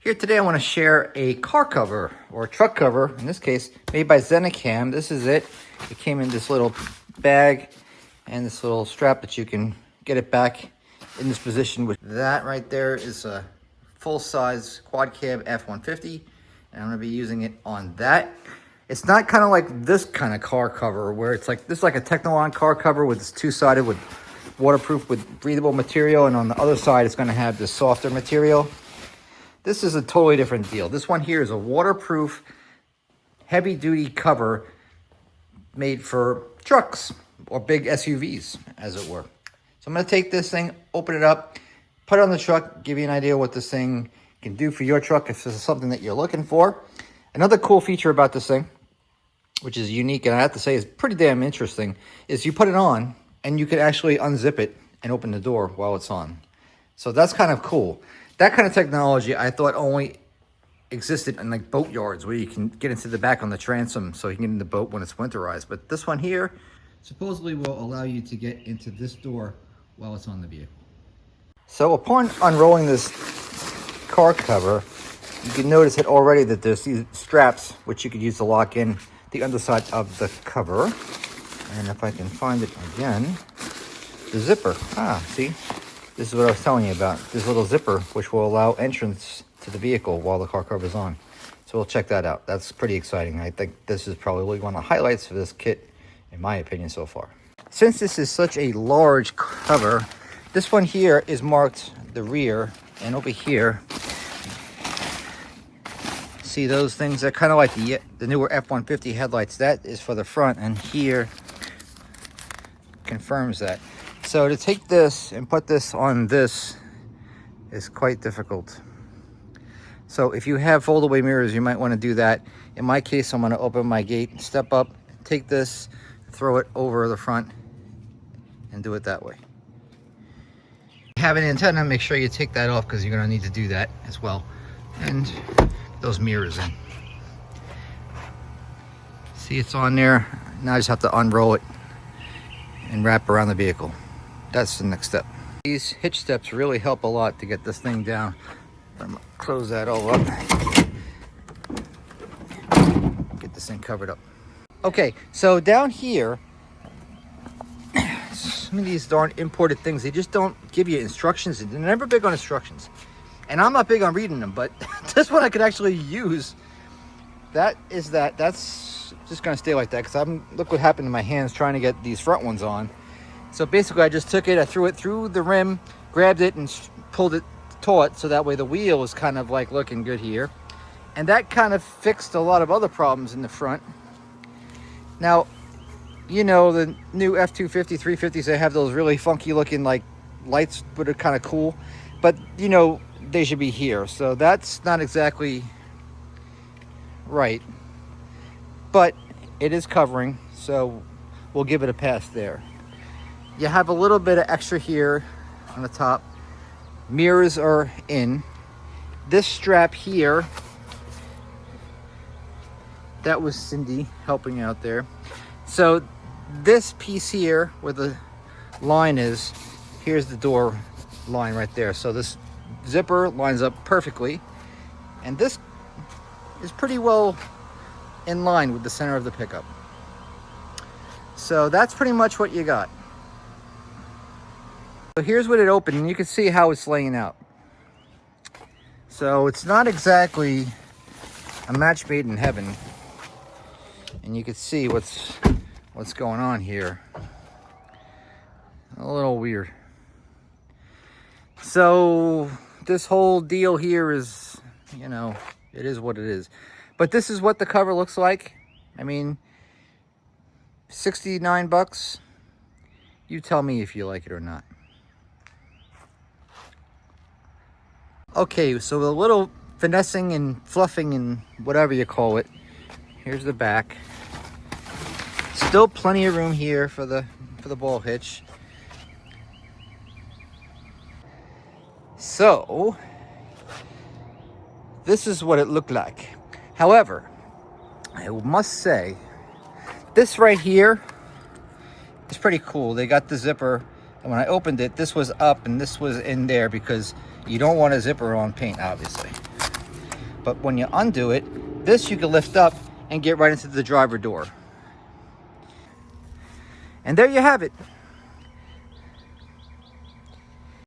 Here today I want to share a car cover or a truck cover, in this case made by Zenicham. This is it. It came in this little bag and this little strap that you can get it back in this position. With that right there is a full-size quad cab F-150, and I'm going to be using it on that. It's not kind of like this kind of car cover where it's like this is like a Tacoma car cover with this two-sided with waterproof with breathable material, and on the other side it's going to have this softer material. This is a totally different deal. This one here is a waterproof, heavy-duty cover made for trucks or big SUVs, as it were. So I'm going to take this thing, open it up, put it on the truck, give you an idea what this thing can do for your truck if this is something that you're looking for. Another cool feature about this thing, which is unique and I have to say is pretty damn interesting, is you put it on and you can actually unzip it and open the door while it's on. So that's kind of cool. That kind of technology I thought only existed in like boat yards where you can get into the back on the transom so you can get in the boat when it's winterized. But this one here supposedly will allow you to get into this door while it's on the vehicle. So upon unrolling this car cover, you can notice it already that there's these straps which you could use to lock in the underside of the cover. And if I can find it again, the zipper. See? This is what I was telling you about. This little zipper, which will allow entrance to the vehicle while the car cover is on. So we'll check that out. That's pretty exciting. I think this is probably one of the highlights of this kit, in my opinion, so far. Since this is such a large cover, this one here is marked the rear, and over here, see those things? They're kind of like the newer F-150 headlights. That is for the front, and here confirms that. So to take this and put this on this is quite difficult. So if you have foldaway mirrors, you might want to do that. In my case, I'm going to open my gate, step up, take this, throw it over the front, and do it that way. If you have an antenna, make sure you take that off because you're going to need to do that as well. And those mirrors in. See, it's on there. Now I just have to unroll it and wrap around the vehicle. That's the next step. These hitch steps really help a lot to get this thing down. I'm gonna close that all up. Get this thing covered up. Okay, so down here, some of these darn imported things, they just don't give you instructions. They're never big on instructions. And I'm not big on reading them, but this one I could actually use. That's just gonna stay like that because look what happened to my hands trying to get these front ones on. So basically I just took it, I threw it through the rim, grabbed it and pulled it taut so that way the wheel is kind of like looking good here. And that kind of fixed a lot of other problems in the front. Now, you know, the new F-250, 350s, they have those really funky looking like lights, but are kind of cool. But, you know, they should be here. So that's not exactly right. But it is covering, so we'll give it a pass there. You have a little bit of extra here on the top. Mirrors are in. This strap here, that was Cindy helping out there. So this piece here where the line is, here's the door line right there. So this zipper lines up perfectly. And this is pretty well in line with the center of the pickup. So that's pretty much what you got. So here's what it opened, and you can see how it's laying out. So it's not exactly a match made in heaven. And you can see what's going on here. A little weird. So this whole deal here is, you know, it is what it is. But this is what the cover looks like. I mean, 69 bucks. You tell me if you like it or not. Okay, so a little finessing and fluffing and whatever you call it. Here's the back. Still plenty of room here for the ball hitch. So this is what it looked like. However, I must say, this right here is pretty cool. They got the zipper, and when I opened it, this was up and this was in there because you don't want a zipper on paint, obviously. But when you undo it, this you can lift up and get right into the driver door. And there you have it.